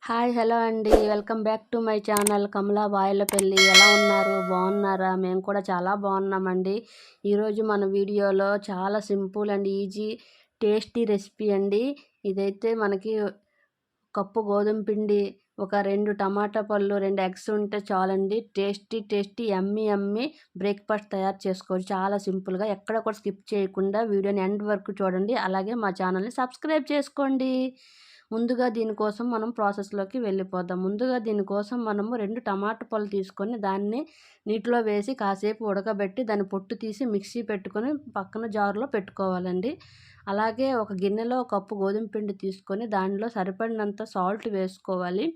Hi hello అండి. Welcome back to my channel Kamala Bayalapalli. ఎలా ఉన్నారు? బాగున్నారా? మేము కూడా చాలా బాగున్నామండి. ఈరోజు మన వీడియోలో చాలా simple and easy tasty recipe అండి. ఇదైతే మనకి కప్పు గోధుమ పిండి, ఒక 2 టమాటా పళ్ళు, 2 ఎగ్స్ ఉంటే చాలండి. టేస్టీ యమ్మీ బ్రేక్ఫాస్ట్ తయారు చేసుకోవచ్చు చాలా సింపుల్గా. ఎక్కడ కూడా స్కిప్ చేయకుండా వీడియోని ఎండ్ వరకు చూడండి. అలాగే మా ఛానల్ని సబ్స్క్రైబ్ చేసుకోండి. ముందుగా దీనికోసం మనం ప్రాసెస్లోకి వెళ్ళిపోదాం. ముందుగా దీనికోసం మనము 2 టమాటా పళ్ళు తీసుకొని దాన్ని నీటిలో వేసి కాసేపు ఉడకబెట్టి దాన్ని పొట్టు తీసి మిక్సీ పెట్టుకొని పక్కన జారులో పెట్టుకోవాలండి. అలాగే ఒక గిన్నెలో కప్పు గోధుమ పిండి తీసుకొని దానిలో సరిపడినంత సాల్ట్ వేసుకోవాలి.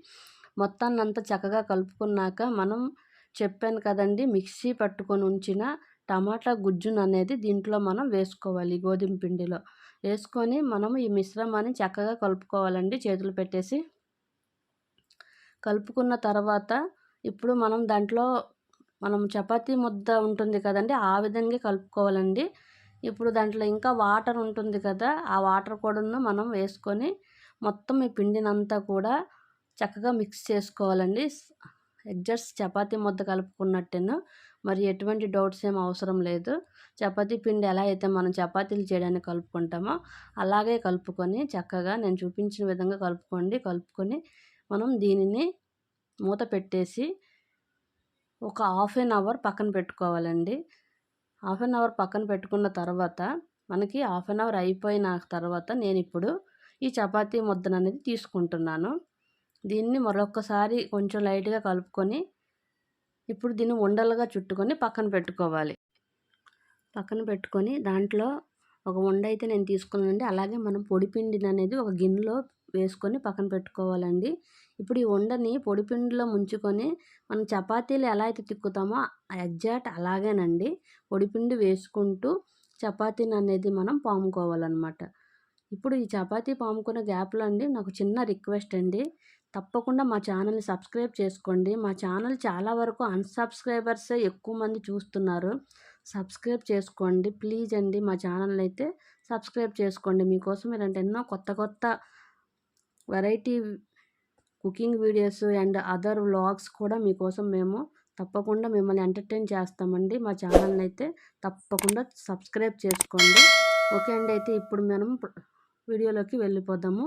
మొత్తాన్నంతా చక్కగా కలుపుకున్నాక మనం చెప్పాను కదండి, మిక్సీ పట్టుకొని ఉంచిన టమాటా గుజ్జుననేది దీంట్లో మనం వేసుకోవాలి. గోధుమ పిండిలో వేసుకొని మనం ఈ మిశ్రమాన్ని చక్కగా కలుపుకోవాలండి చేతులు పెట్టేసి. కలుపుకున్న తర్వాత ఇప్పుడు మనం దాంట్లో చపాతీ ముద్ద ఉంటుంది కదండి, ఆ విధంగా కలుపుకోవాలండి. ఇప్పుడు దాంట్లో ఇంకా వాటర్ ఉంటుంది కదా, ఆ వాటర్ కూడాను మనం వేసుకొని మొత్తం ఈ పిండినంతా కూడా చక్కగా మిక్స్ చేసుకోవాలండి. ఎగ్జాక్ట్ చపాతీ ముద్ద కలుపుకున్నట్టేను. మరి ఎటువంటి డౌట్స్ ఏం అవసరం లేదు. చపాతీ పిండి ఎలా అయితే మనం చపాతీలు చేయడానికి కలుపుకుంటామో అలాగే కలుపుకొని చక్కగా నేను చూపించిన విధంగా కలుపుకోండి. కలుపుకొని మనం దీనిని మూత పెట్టేసి ఒక హాఫ్ ఎన్ అవర్ పక్కన పెట్టుకోవాలండి. హాఫ్ ఎన్ అవర్ పక్కన పెట్టుకున్న తర్వాత మనకి హాఫ్ ఎన్ అవర్ అయిపోయిన తర్వాత నేను ఇప్పుడు ఈ చపాతీ ముద్దననేది తీసుకుంటున్నాను. దీన్ని మరొకసారి కొంచెం లైట్గా కలుపుకొని ఇప్పుడు దీన్ని ఉండలుగా చుట్టుకొని పక్కన పెట్టుకోవాలి. పక్కన పెట్టుకొని దాంట్లో ఒక ఉండ అయితే నేను తీసుకున్నానండి. అలాగే మనం పొడిపిండిని అనేది ఒక గిన్నెలో వేసుకొని పక్కన పెట్టుకోవాలండి. ఇప్పుడు ఈ ఉండని పొడిపిండిలో ముంచుకొని మనం చపాతీలు ఎలా అయితే తిక్కుతామో ఎగ్జాక్ట్ అలాగేనండి పొడిపిండి వేసుకుంటూ చపాతీని అనేది మనం పాముకోవాలన్నమాట. ఇప్పుడు ఈ చపాతీ పాముకునే గ్యాప్లో అండి నాకు చిన్న రిక్వెస్ట్ అండి, తప్పకుండా మా ఛానల్ని సబ్స్క్రైబ్ చేసుకోండి. మా ఛానల్ చాలా వరకు అన్సబ్స్క్రైబర్సే ఎక్కువ మంది చూస్తున్నారు. సబ్స్క్రైబ్ చేసుకోండి ప్లీజ్ అండి. మా ఛానల్ని అయితే సబ్స్క్రైబ్ చేసుకోండి. మీకోసం ఇలాంటి ఎన్నో కొత్త variety cooking videos and other vlogs కూడా మీకోసం మేము తప్పకుండా మిమ్మల్ని ఎంటర్టైన్ చేస్తామండి. మా ఛానల్ని అయితే తప్పకుండా సబ్స్క్రైబ్ చేసుకోండి. ఓకే అండి. అయితే ఇప్పుడు మనం వీడియోలోకి వెళ్ళిపోదాము.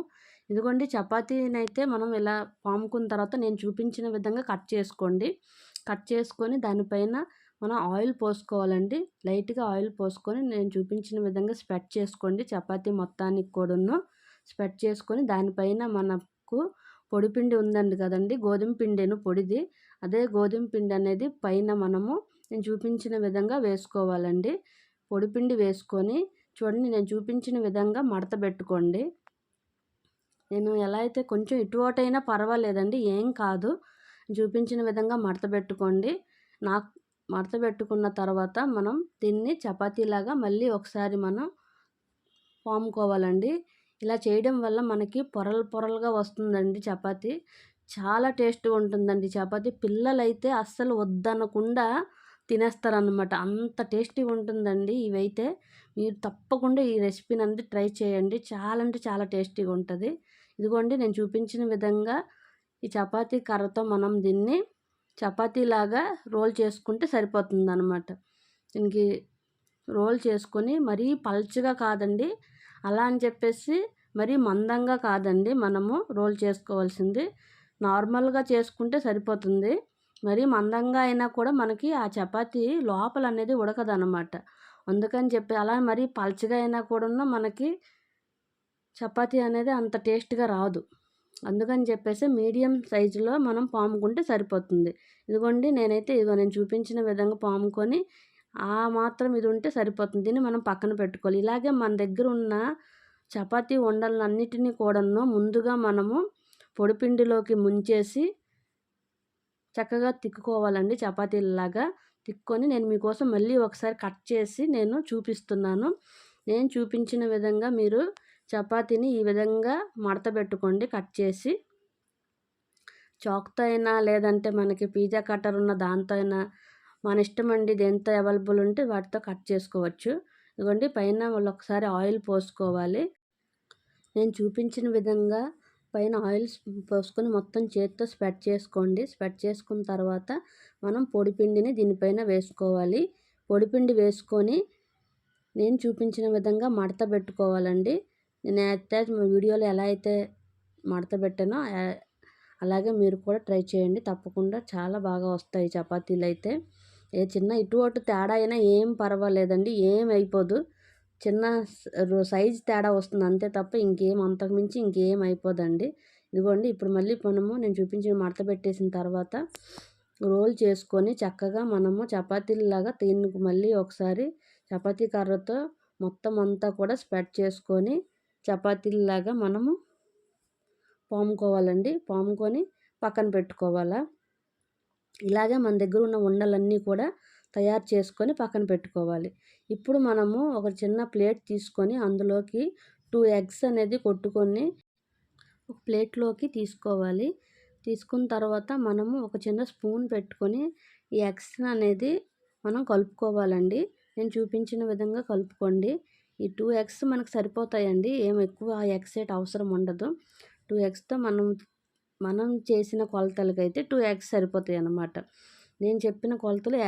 ఇదిగోండి చపాతీని అయితే మనం ఇలా పాముకున్న తర్వాత నేను చూపించిన విధంగా కట్ చేసుకోండి. కట్ చేసుకొని దానిపైన మనం ఆయిల్ పోసుకోవాలండి. లైట్గా ఆయిల్ పోసుకొని నేను చూపించిన విధంగా స్ప్రెడ్ చేసుకోండి. చపాతీ మొత్తానికి కూడాను స్ప్రెడ్ చేసుకొని దానిపైన మనకు పొడిపిండి ఉందండి కదండి, గోధుమ పిండిను పొడిది, అదే గోధుమ పిండి అనేది పైన మనము నేను చూపించిన విధంగా వేసుకోవాలండి. పొడిపిండి వేసుకొని చూడండి నేను చూపించిన విధంగా మడత పెట్టుకోండి. నేను ఎలా అయితే కొంచెం ఇటు అటైనా పర్వాలేదండి, ఏం కాదు. చూపించిన విధంగా మడత పెట్టుకోండి. నాకు మడత పెట్టుకున్న తర్వాత మనం దీన్ని చపాతీలాగా మళ్ళీ ఒకసారి మనం పాముకోవాలండి. ఇలా చేయడం వల్ల మనకి పొరలుగా వస్తుందండి చపాతీ. చాలా టేస్ట్గా ఉంటుందండి చపాతీ. పిల్లలైతే అస్సలు వద్దనకుండా తినేస్తారనమాట. అంత టేస్టీగా ఉంటుందండి ఇవైతే. మీరు తప్పకుండా ఈ రెసిపీని అనేది ట్రై చేయండి. చాలా అంటే చాలా టేస్టీగా ఉంటుంది. ఇదిగోండి నేను చూపించిన విధంగా ఈ చపాతీ కర్రతో మనం దీన్ని చపాతీలాగా రోల్ చేసుకుంటే సరిపోతుందన్నమాట. దీనికి రోల్ చేసుకొని మరీ పల్చగా కాదండి, అలా అని చెప్పేసి మరీ మందంగా కాదండి మనము రోల్ చేసుకోవాల్సింది. నార్మల్గా చేసుకుంటే సరిపోతుంది. మరీ మందంగా అయినా కూడా మనకి ఆ చపాతీ లోపల అనేది ఉడకదనమాట. అందుకని చెప్పి అలా మరీ పల్చగా అయినా కూడా మనకి చపాతీ అనేది అంత టేస్ట్గా రాదు. అందుకని చెప్పేసి మీడియం సైజులో మనం పాముకుంటే సరిపోతుంది. ఇదిగోండి నేనైతే నేను చూపించిన విధంగా పాముకొని ఆ మాత్రం ఇది ఉంటే సరిపోతుంది. దీన్ని మనం పక్కన పెట్టుకోవాలి. ఇలాగే మన దగ్గర ఉన్న చపాతీ ఉండలన్నిటినీ కూడాను ముందుగా మనము పొడిపిండిలోకి ముంచేసి చక్కగా తిక్కుకోవాలండి. చపాతీలలాగా తిక్కొని నేను మీకోసం మళ్ళీ ఒకసారి కట్ చేసి నేను చూపిస్తున్నాను. నేను చూపించిన విధంగా మీరు చపాతీని ఈ విధంగా మడత పెట్టుకోండి. కట్ చేసి చాక్తో అయినా లేదంటే మనకి పిజ్జా కట్టర్ ఉన్న దాంతో అయినా మన ఇష్టం అండి. దేంతో అవైలబుల్ ఉంటే వాటితో కట్ చేసుకోవచ్చు. ఇదిగోండి పైన ఒకసారి ఆయిల్ పోసుకోవాలి. నేను చూపించిన విధంగా పైన ఆయిల్ పోసుకొని మొత్తం చేత్తో స్ప్రెడ్ చేసుకోండి. స్ప్రెడ్ చేసుకున్న తర్వాత మనం పొడిపిండిని దీనిపైన వేసుకోవాలి. పొడిపిండి వేసుకొని నేను చూపించిన విధంగా మడత పెట్టుకోవాలండి. నేనైతే వీడియోలో ఎలా అయితే మడత పెట్టానో అలాగే మీరు కూడా ట్రై చేయండి. తప్పకుండా చాలా బాగా వస్తాయి చపాతీలు అయితే. ఏ చిన్న ఇటు అటు తేడా అయినా ఏం పర్వాలేదండి, ఏం అయిపోదు. చిన్న సైజ్ తేడా వస్తుంది అంతే తప్ప ఇంకేం అంతకుమించి ఇంకేం అయిపోదండి. ఇదిగోండి ఇప్పుడు మళ్ళీ నేను చూపించిన మడత పెట్టేసిన తర్వాత రోల్ చేసుకొని చక్కగా మనము చపాతీలాగా దీనికి మళ్ళీ ఒకసారి చపాతీ కర్రతో మొత్తం అంతా కూడా స్ప్రెడ్ చేసుకొని చపాతీలాగా మనము పాముకోవాలండి. పాముకొని పక్కన పెట్టుకోవాలా. ఇలాగే మన దగ్గర ఉన్న ఉండలన్నీ కూడా తయారు చేసుకొని పక్కన పెట్టుకోవాలి. ఇప్పుడు మనము ఒక చిన్న ప్లేట్ తీసుకొని అందులోకి 2 ఎగ్స్ అనేది కొట్టుకొని ఒక ప్లేట్లోకి తీసుకోవాలి. తీసుకున్న తర్వాత మనము ఒక చిన్న స్పూన్ పెట్టుకొని ఈ ఎగ్స్ అనేది మనం కలుపుకోవాలండి. నేను చూపించిన విధంగా కలుపుకోండి. ఈ 2 ఎగ్స్ మనకు సరిపోతాయండి. ఏం ఎక్కువ ఎగ్స్ అవసరం ఉండదు. 2 ఎగ్స్తో మనం చేసిన కొలతలకైతే 2 ఎగ్స్ సరిపోతాయి అన్నమాట. నేను చెప్పిన కొలతలు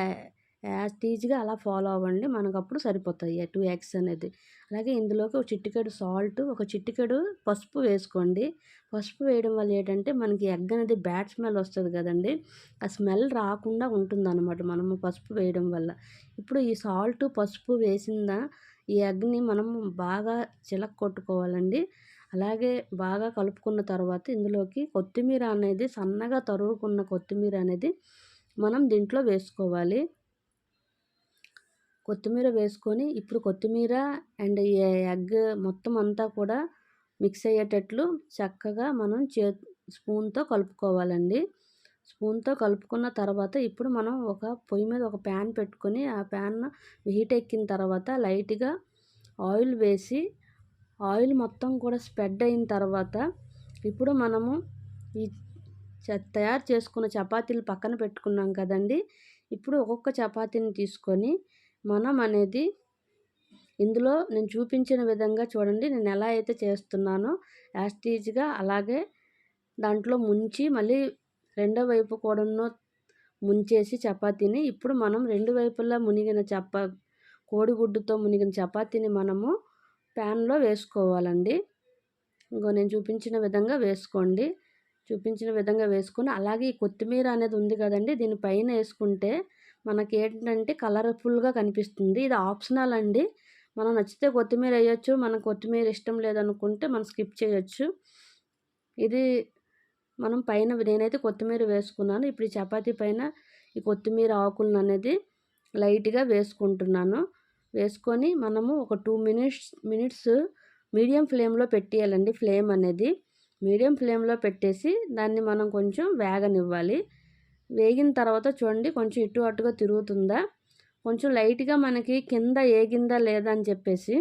యాజ్ టీజ్గా అలా ఫాలో అవ్వండి. మనకు అప్పుడు సరిపోతాయి 2 ఎగ్స్ అనేది. అలాగే ఇందులోకి ఒక చిటికెడు సాల్ట్, ఒక చిటికెడు పసుపు వేసుకోండి. పసుపు వేయడం వల్ల ఏంటంటే మనకి ఎగ్ అనేది బ్యాడ్ స్మెల్ వస్తుంది కదండి, ఆ స్మెల్ రాకుండా ఉంటుందన్నమాట మనము పసుపు వేయడం వల్ల. ఇప్పుడు ఈ సాల్ట్ పసుపు వేసిన ఈ ఎగ్ని మనం బాగా కొట్టుకోవాలండి. అలాగే బాగా కలుపుకున్న తర్వాత ఇందులోకి కొత్తిమీర అనేది సన్నగా తరుగుకున్న కొత్తిమీర అనేది మనం దీంట్లో వేసుకోవాలి. కొత్తిమీర వేసుకొని ఇప్పుడు కొత్తిమీర అండ్ ఎగ్ మొత్తం అంతా కూడా మిక్స్ అయ్యేటట్లు చక్కగా మనం స్పూన్తో కలుపుకోవాలండి. స్పూన్తో కలుపుకున్న తర్వాత ఇప్పుడు మనం ఒక పొయ్యి మీద ఒక ప్యాన్ పెట్టుకొని ఆ ప్యాన్ హీట్ ఎక్కిన తర్వాత లైట్గా ఆయిల్ వేసి ఆయిల్ మొత్తం కూడా స్ప్రెడ్ అయిన తర్వాత ఇప్పుడు మనము ఈ తయారు చేసుకున్న చపాతీలు పక్కన పెట్టుకున్నాం కదండి. ఇప్పుడు ఒక్కొక్క చపాతీని తీసుకొని మనం అనేది ఇందులో నేను చూపించిన విధంగా చూడండి, నేను ఎలా అయితే చేస్తున్నానో యాజ్ టీజ్గా అలాగే దాంట్లో ముంచి మళ్ళీ రెండో వైపు కూడాను ముంచేసి చపాతీని ఇప్పుడు మనం రెండు వైపులా మునిగిన కోడిగుడ్డుతో మునిగిన చపాతీని మనము ప్యాన్లో వేసుకోవాలండి. ఇంకో నేను చూపించిన విధంగా వేసుకోండి. చూపించిన విధంగా వేసుకొని అలాగే ఈ కొత్తిమీర అనేది ఉంది కదండి, దీనిపైన వేసుకుంటే మనకి ఏంటంటే కలర్ఫుల్గా కనిపిస్తుంది. ఇది ఆప్షనల్ అండి. మనం నచ్చితే కొత్తిమీర వేయచ్చు, మనకు కొత్తిమీర ఇష్టం లేదనుకుంటే మనం స్కిప్ చేయొచ్చు. ఇది మనం పైన నేనైతే కొత్తిమీర వేసుకున్నాను. ఇప్పుడు ఈ చపాతీ పైన ఈ కొత్తిమీర ఆకులను అనేది లైట్గా వేసుకుంటున్నాను. వేసుకొని మనము ఒక 2 మినిట్స్ మీడియం ఫ్లేమ్లో పెట్టేయాలండి. ఫ్లేమ్ అనేది మీడియం ఫ్లేమ్లో పెట్టేసి దాన్ని మనం కొంచెం వేగనివ్వాలి. వేగిన తర్వాత చూడండి కొంచెం ఇటు అటుగా తిరుగుతుందా, కొంచెం లైట్గా మనకి కింద ఏగిందా లేదా అని చెప్పేసి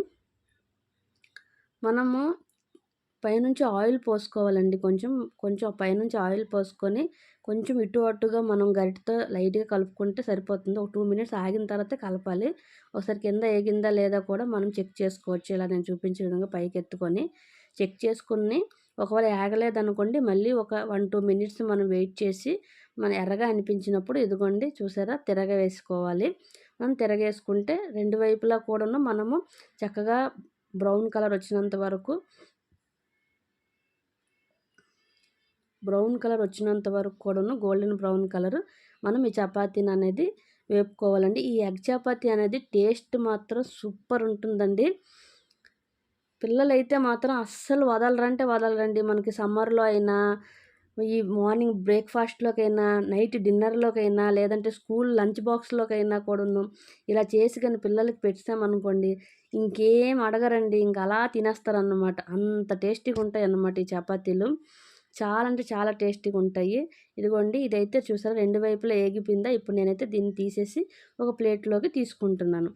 మనము పైనుంచి ఆయిల్ పోసుకోవాలండి. కొంచెం పైనుంచి ఆయిల్ పోసుకొని కొంచెం ఇటు అటుగా మనం గరిటెతో లైట్గా కలుపుకుంటే సరిపోతుంది. ఒక 2 మినిట్స్ ఆగిన తర్వాత కలపాలి. ఒకసారి కింద ఏగిందా లేదా కూడా మనం చెక్ చేసుకోవచ్చు. ఇలా నేను చూపించే విధంగా పైకి ఎత్తుకొని చెక్ చేసుకుని ఒకవేళ ఆగలేదనుకోండి మళ్ళీ ఒక 1-2 మినిట్స్ మనం వెయిట్ చేసి మన ఎర్రగా అనిపించినప్పుడు ఇదిగోండి చూసారా తిరగవేసుకోవాలి. మనం తిరగేసుకుంటే రెండు వైపులా కూడాను మనము చక్కగా బ్రౌన్ కలర్ వచ్చినంత వరకు కూడాను గోల్డెన్ బ్రౌన్ కలర్ మనం ఈ చపాతీని అనేది వేపుకోవాలండి. ఈ ఎగ్ చపాతీ అనేది టేస్ట్ మాత్రం సూపర్ ఉంటుందండి. పిల్లలైతే మాత్రం అస్సలు వదలరండి. మనకి సమ్మర్లో అయినా, ఈ మార్నింగ్ బ్రేక్ఫాస్ట్లోకైనా, నైట్ డిన్నర్లోకైనా, లేదంటే స్కూల్ లంచ్ బాక్స్లోకైనా కూడాను ఇలా చేసి కానీ పిల్లలకి పెట్టామనుకోండి ఇంకేం అడగరండి, ఇంక అలా తినేస్తారన్నమాట. అంత టేస్టీగా ఉంటాయి అన్నమాట ఈ చపాతీలు. చాలా అంటే చాలా టేస్టీగా ఉంటాయి. ఇదిగోండి ఇదైతే చూసారా రెండు వైపులా ఏగిపోయిందా. ఇప్పుడు నేనైతే దీన్ని తీసేసి ఒక ప్లేట్లోకి తీసుకుంటున్నాను.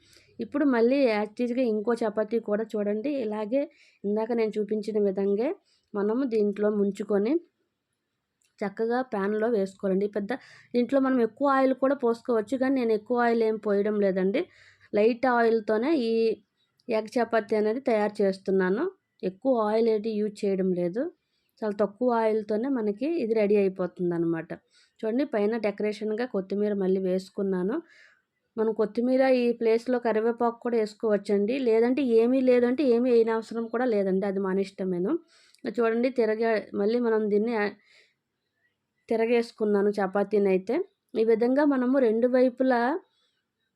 ఇప్పుడు మళ్ళీ యాక్చువల్గా ఇంకో చపాతీ కూడా చూడండి ఇలాగే ఇందాక నేను చూపించిన విధంగా మనము దీంట్లో ముంచుకొని చక్కగా ప్యాన్లో వేసుకోవాలండి. దీంట్లో మనం ఎక్కువ ఆయిల్ కూడా పోసుకోవచ్చు, కానీ నేను ఎక్కువ ఆయిల్ ఏం పోయడం లేదండి. లైట్ ఆయిల్తోనే ఈ ఎగ్ చపాతీ అనేది తయారు చేస్తున్నాను. ఎక్కువ ఆయిల్ యూజ్ చేయడం లేదు. చాలా తక్కువ ఆయిల్‌తోనే మనకి ఇది రెడీ అయిపోతుందనమాట. చూడండి పైన డెకరేషన్‌గా కొత్తిమీర మళ్ళీ వేసుకున్నాను. మనం కొత్తిమీర ఈ ప్లేస్‌లో కరివేపాకు కూడా ఏసుకోవచ్చండి. లేదంటే ఏమీ లేదంటే ఏమీ ఏయనవసరం కూడా లేదండి. అది మన ఇష్టమేను. చూడండి మళ్ళీ మనం దీన్ని తిరగేసుకున్నాను చపాతీనైతే. ఈ విధంగా మనము 2 వైపులా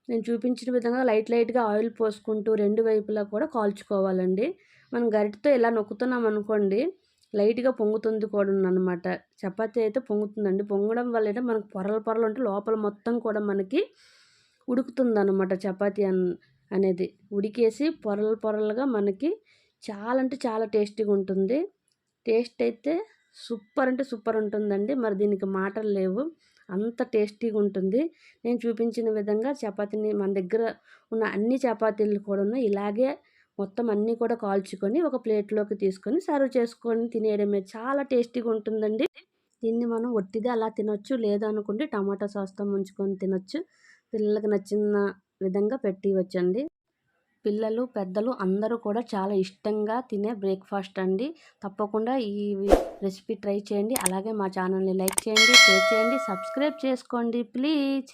నేను చూపించిన విధంగా లైట్‌గా ఆయిల్ పోసుకుంటూ 2 వైపులా కూడా కాల్చుకోవాలండి. మనం గరిటెతో ఇలా నొక్కుతున్నామనుకోండి, లైట్‌గా పొంగుతుంది కూడాననమాట. చపాతీ అయితే పొంగుతుందండి. పొంగడం వల్ల మనకు పొరలు ఉంటే లోపల మొత్తం కూడా మనకి ఉడుకుతుందనమాట చపాతీ అనేది. ఉడికేసి పొరలుగా మనకి చాలా అంటే చాలా టేస్టీగా ఉంటుంది. టేస్ట్ అయితే సూపర్ అంటే సూపర్ ఉంటుందండి. మరి దీనికి మాటలు లేవు. అంత టేస్టీగా ఉంటుంది. నేను చూపించిన విధంగా చపాతీని మన దగ్గర ఉన్న అన్ని చపాతీలు కూడాను ఇలాగే మొత్తం అన్నీ కూడా కాల్చుకొని ఒక ప్లేట్‌లోకి తీసుకొని సర్వ్ చేసుకొని తినేయడమే. చాలా టేస్టీగా ఉంటుందండి. దీన్ని మనం ఒట్టిదే అలా తినొచ్చు. లేదనుకుంటే టమాటా సాస్‌తో ముంచుకొని తినొచ్చు. పిల్లలకి నచ్చిన విధంగా పెట్టియొచ్చండి. పిల్లలు, పెద్దలు అందరూ కూడా చాలా ఇష్టంగా తినే బ్రేక్‌ఫాస్ట్ అండి. తప్పకుండా ఈ రెసిపీ ట్రై చేయండి. అలాగే మా ఛానల్‌ని లైక్ చేయండి, షేర్ చేయండి, సబ్స్క్రైబ్ చేసుకోండి ప్లీజ్.